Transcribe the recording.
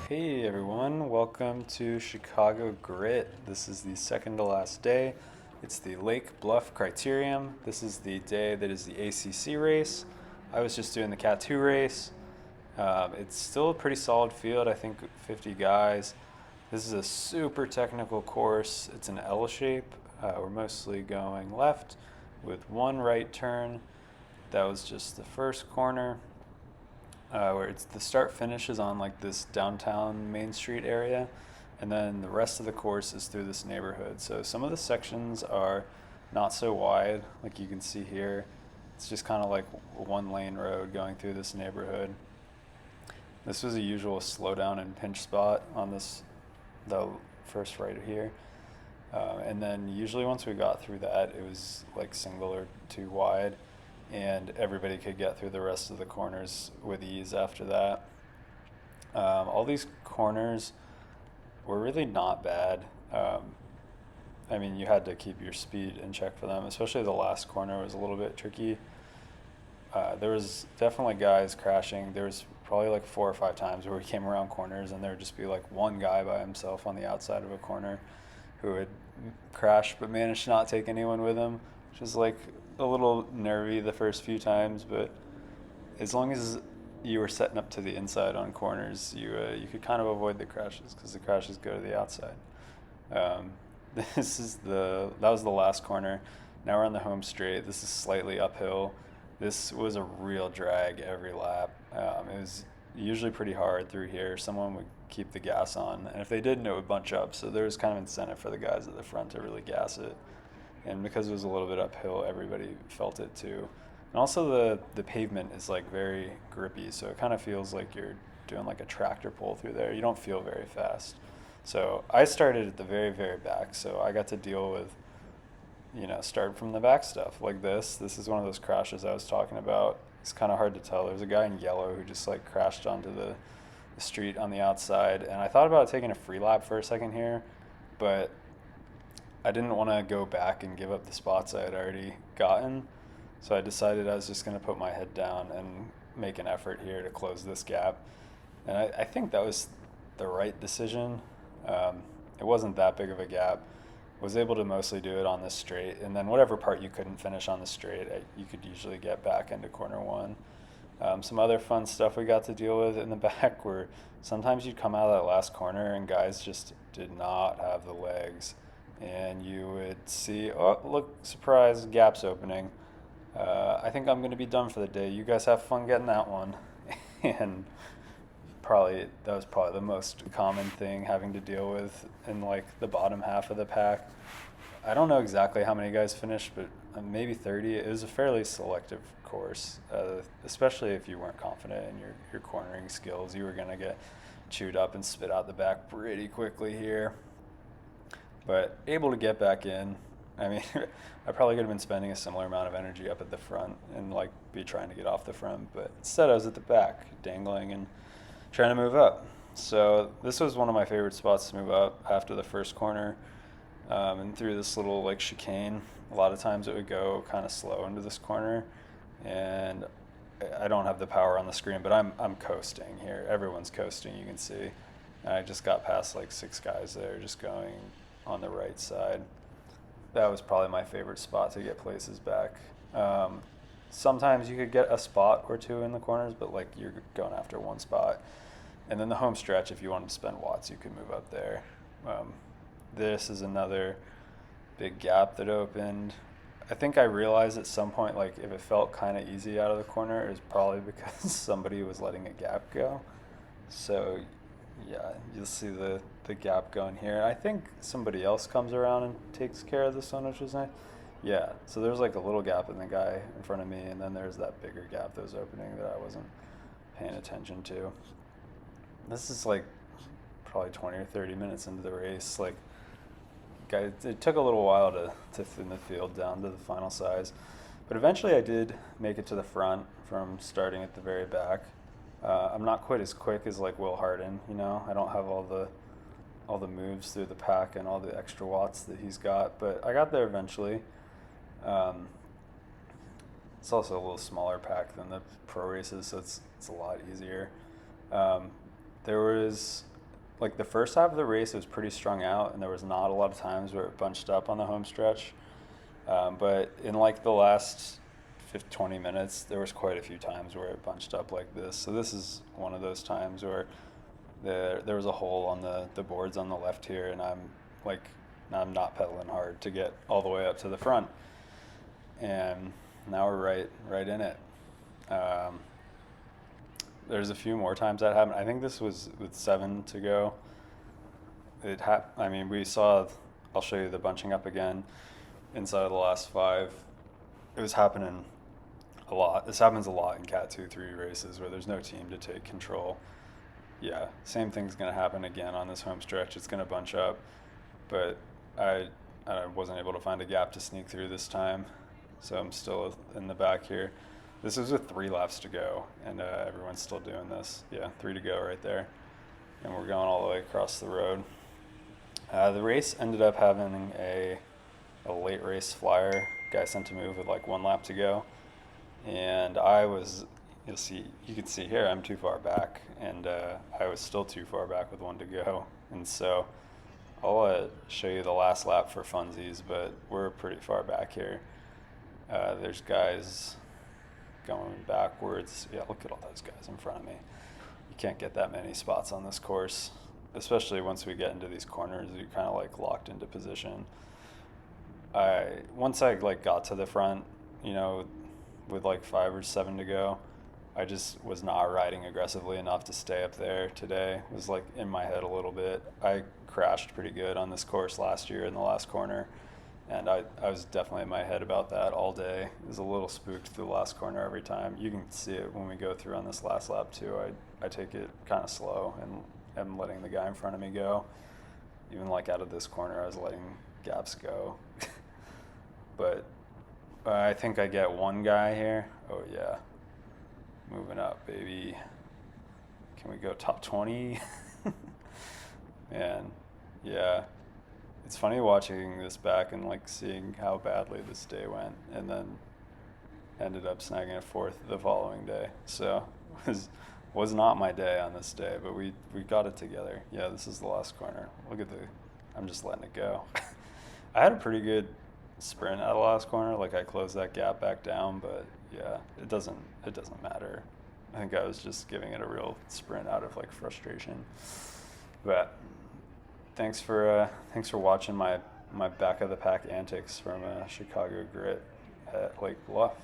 Hey everyone, welcome to Chicago Grit. This is the second to last day. It's the Lake Bluff Criterium. This is the day that is the ACC race. I was just doing the Cat 2 race. It's still a pretty solid field, I think 50 guys. This is a super technical course. It's an L shape. We're mostly going left with one right turn. That was just the first corner. Where it's the start finish is on like this downtown Main Street area, and then the rest of the course is through this neighborhood. So some of the sections are not so wide, like you can see here. It's just kind of like a one lane road going through this neighborhood. This was a usual slowdown and pinch spot on the first right here. And then usually once we got through that, it was like single or two wide, and everybody could get through the rest of the corners with ease after that. All these corners were really not bad. I mean, you had to keep your speed in check for them, especially the last corner was a little bit tricky. There was definitely guys crashing. There was probably like 4 or 5 times where we came around corners and there would just be like one guy by himself on the outside of a corner who would crash but managed to not take anyone with him, which was like a little nervy the first few times. But as long as you were setting up to the inside on corners, you could kind of avoid the crashes because the crashes go to the outside. That was the last corner. Now we're on the home straight. This is slightly uphill. This was a real drag every lap. It was usually pretty hard through here. Someone would keep the gas on, and if they didn't, it would bunch up. So there was kind of incentive for the guys at the front to really gas it. And because it was a little bit uphill, everybody felt it too. And also the pavement is like very grippy, so it kind of feels like you're doing like a tractor pull through there. You don't feel very fast. So I started at the very, very back, so I got to deal with, start from the back stuff like this. This is one of those crashes I was talking about. It's kind of hard to tell. There's a guy in yellow who just like crashed onto the street on the outside, and I thought about taking a free lap for a second here, but I didn't want to go back and give up the spots I had already gotten, so I decided I was just going to put my head down and make an effort here to close this gap. And I think that was the right decision. It wasn't that big of a gap. Was able to mostly do it on the straight, and then whatever part you couldn't finish on the straight, you could usually get back into corner one. Some other fun stuff we got to deal with in the back were sometimes you'd come out of that last corner and guys just did not have the legs. And you would see, oh, look, surprise, gap's opening. I think I'm going to be done for the day. You guys have fun getting that one. And that was probably the most common thing having to deal with in like the bottom half of the pack. I don't know exactly how many guys finished, but maybe 30. It was a fairly selective course, especially if you weren't confident in your cornering skills. You were going to get chewed up and spit out the back pretty quickly here. But able to get back in. I mean, I probably could have been spending a similar amount of energy up at the front and like be trying to get off the front, but instead I was at the back, dangling and trying to move up. So this was one of my favorite spots to move up after the first corner, and through this little like chicane. A lot of times it would go kind of slow into this corner, and I don't have the power on the screen, but I'm coasting here. Everyone's coasting, you can see. And I just got past like 6 guys there just going on the right side. That was probably my favorite spot to get places back. Sometimes you could get a spot or two in the corners, but like you're going after one spot. And then the home stretch, if you wanted to spend watts, you could move up there. This is another big gap that opened. I think I realized at some point, like if it felt kind of easy out of the corner, it was probably because somebody was letting a gap go. So yeah, you'll see the gap going here. I think somebody else comes around and takes care of this one, which was nice. Yeah, so there's like a little gap in the guy in front of me, and then there's that bigger gap that was opening that I wasn't paying attention to. This is like probably 20 or 30 minutes into the race. Like, guys, it took a little while to thin the field down to the final size, but eventually I did make it to the front from starting at the very back. I'm not quite as quick as like Will Harden, I don't have all the moves through the pack and all the extra watts that he's got, but I got there eventually. It's also a little smaller pack than the pro races, so it's a lot easier. There was like the first half of the race, it was pretty strung out, and there was not a lot of times where it bunched up on the home stretch. But in like the last 20 minutes, there was quite a few times where it bunched up like this. So this is one of those times where there was a hole on the boards on the left here, and I'm not pedaling hard to get all the way up to the front. And now we're right in it. There's a few more times that happened. I think this was with 7 to go. I mean, we saw. I'll show you the bunching up again. Inside of the last 5, it was happening a lot. This happens a lot in Cat 2-3 races where there's no team to take control. Yeah, same thing's gonna happen again on this home stretch. It's gonna bunch up, but I wasn't able to find a gap to sneak through this time, so I'm still in the back here. This is with 3 laps to go, and everyone's still doing this. Yeah, 3 to go right there, and we're going all the way across the road. The race ended up having a late race flyer. Guy sent to move with like 1 lap to go, and you can see here I'm too far back, and I was still too far back with 1 to go, and so I'll show you the last lap for funsies, but we're pretty far back here. There's guys going backwards. Yeah, look at all those guys in front of me. You can't get that many spots on this course, especially once we get into these corners. You're kind of like locked into position. Once I like got to the front, with like 5 or 7 to go, I just was not riding aggressively enough to stay up there today. It was like in my head a little bit. I crashed pretty good on this course last year in the last corner, and I was definitely in my head about that all day. It was a little spooked through the last corner every time. You can see it when we go through on this last lap too. I take it kind of slow and am letting the guy in front of me go. Even like out of this corner, I was letting gaps go. But I think I get 1 guy here. Oh yeah, moving up, baby. Can we go top 20? Man, yeah. It's funny watching this back and like seeing how badly this day went, and then ended up snagging a 4th the following day. So it was not my day on this day, but we got it together. Yeah, this is the last corner. Look at I'm just letting it go. I had a pretty good sprint at the last corner. Like I closed that gap back down, but yeah, it doesn't matter. I think I was just giving it a real sprint out of like frustration. But thanks for watching my back of the pack antics from Chicago Grit at Lake Bluff.